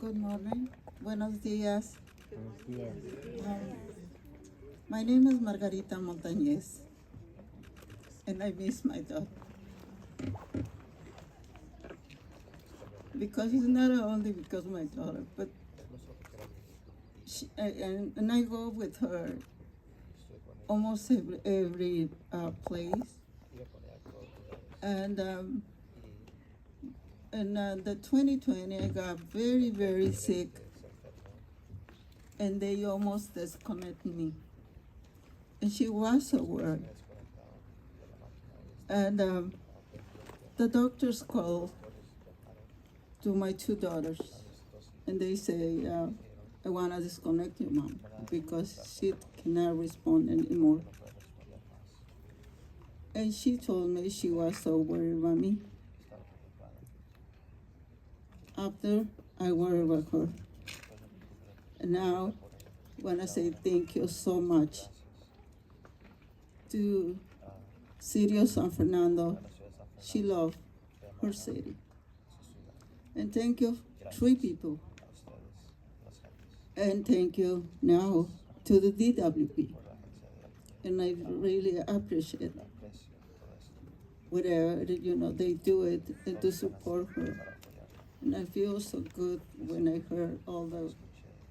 Good morning. Buenos días. Buenos días. My name is Margarita Montanez, and I miss my daughter. Because it's not only because of my daughter, but and I go with her almost every place. And in the 2020, I got very, very sick, and they almost disconnected me. And she was so worried. And the doctors called to my two daughters, and they say, I want to disconnect your mom because she cannot respond anymore. And she told me she was so worried about me. After I worry about her. And now I want to say thank you so much to City of San Fernando. She loved her city. And thank you, three people. And thank you now to the LADWP. And I really appreciate whatever, they do it and to support her. And I feel so good when I heard all the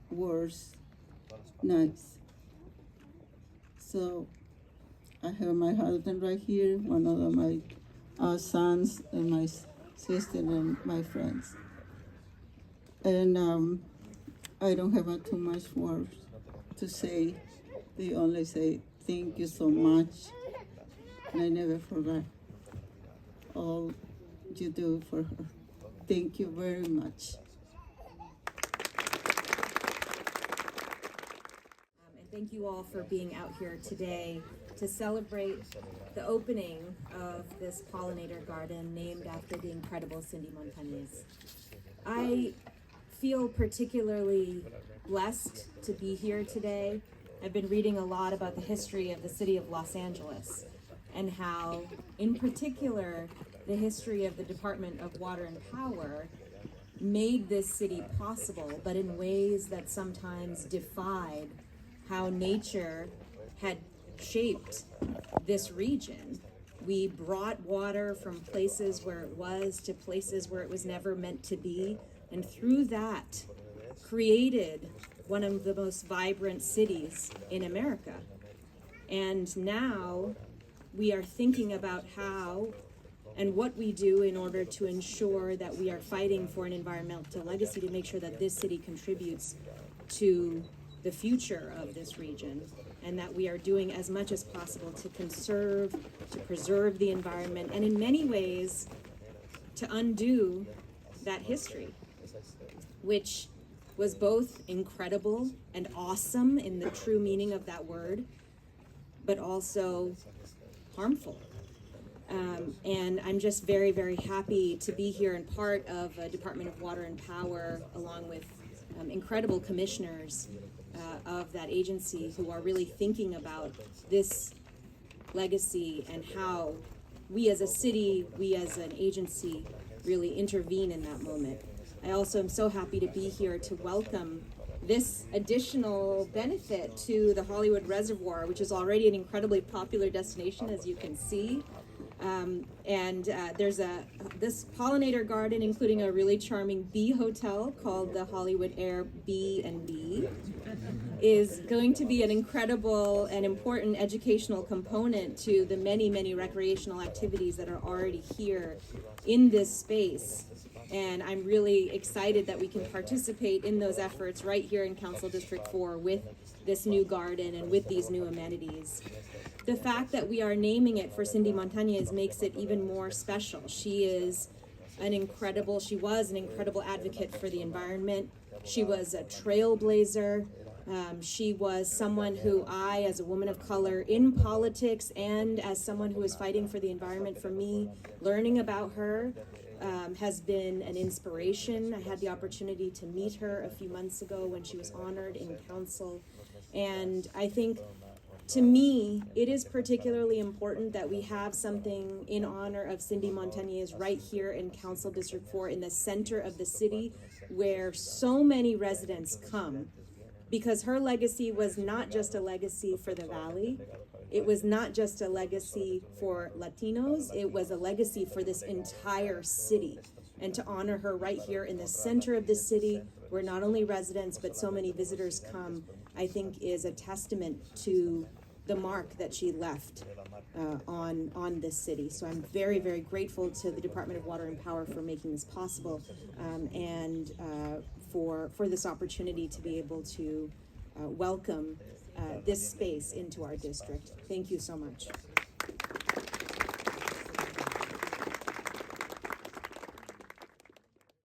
words, nice. So I have my husband right here, one of my sons, and my sister and my friends. And I don't have too much words to say. They only say, thank you so much. And I never forgot all you do for her. Thank you very much. And thank you all for being out here today to celebrate the opening of this pollinator garden named after the incredible Cindy Montanez. I feel particularly blessed to be here today. I've been reading a lot about the history of the city of Los Angeles and how, in particular, the history of the Department of Water and Power made this city possible, but in ways that sometimes defied how nature had shaped this region. We brought water from places where it was to places where it was never meant to be, and through that created one of the most vibrant cities in America. And now we are thinking about how and what we do in order to ensure that we are fighting for an environmental legacy to make sure that this city contributes to the future of this region, and that we are doing as much as possible to conserve, to preserve the environment, and in many ways to undo that history, which was both incredible and awesome in the true meaning of that word, but also harmful. And I'm just very, very happy to be here and part of a Department of Water and Power, along with incredible commissioners of that agency who are really thinking about this legacy and how we as a city, we as an agency really intervene in that moment. I also am so happy to be here to welcome this additional benefit to the Hollywood Reservoir, which is already an incredibly popular destination, as you can see. There's this pollinator garden, including a really charming bee hotel called the Hollywood Air B&B, is going to be an incredible and important educational component to the many, many recreational activities that are already here in this space. And I'm really excited that we can participate in those efforts right here in Council District 4 with this new garden and with these new amenities. The fact that we are naming it for Cindy Montanez makes it even more special. She was an incredible advocate for the environment. She was a trailblazer. She was someone who I, as a woman of color in politics and as someone who is fighting for the environment, for me, learning about her has been an inspiration. I had the opportunity to meet her a few months ago when she was honored in council. And I think, to me, it is particularly important that we have something in honor of Cindy Montanez right here in Council District 4 in the center of the city, where so many residents come, because her legacy was not just a legacy for the Valley. It was not just a legacy for Latinos. It was a legacy for this entire city. And to honor her right here in the center of the city, where not only residents, but so many visitors come, I think is a testament to the mark that she left on this city. So I'm very, very grateful to the Department of Water and Power for making this possible, and for this opportunity to be able to welcome this space into our district. Thank you so much.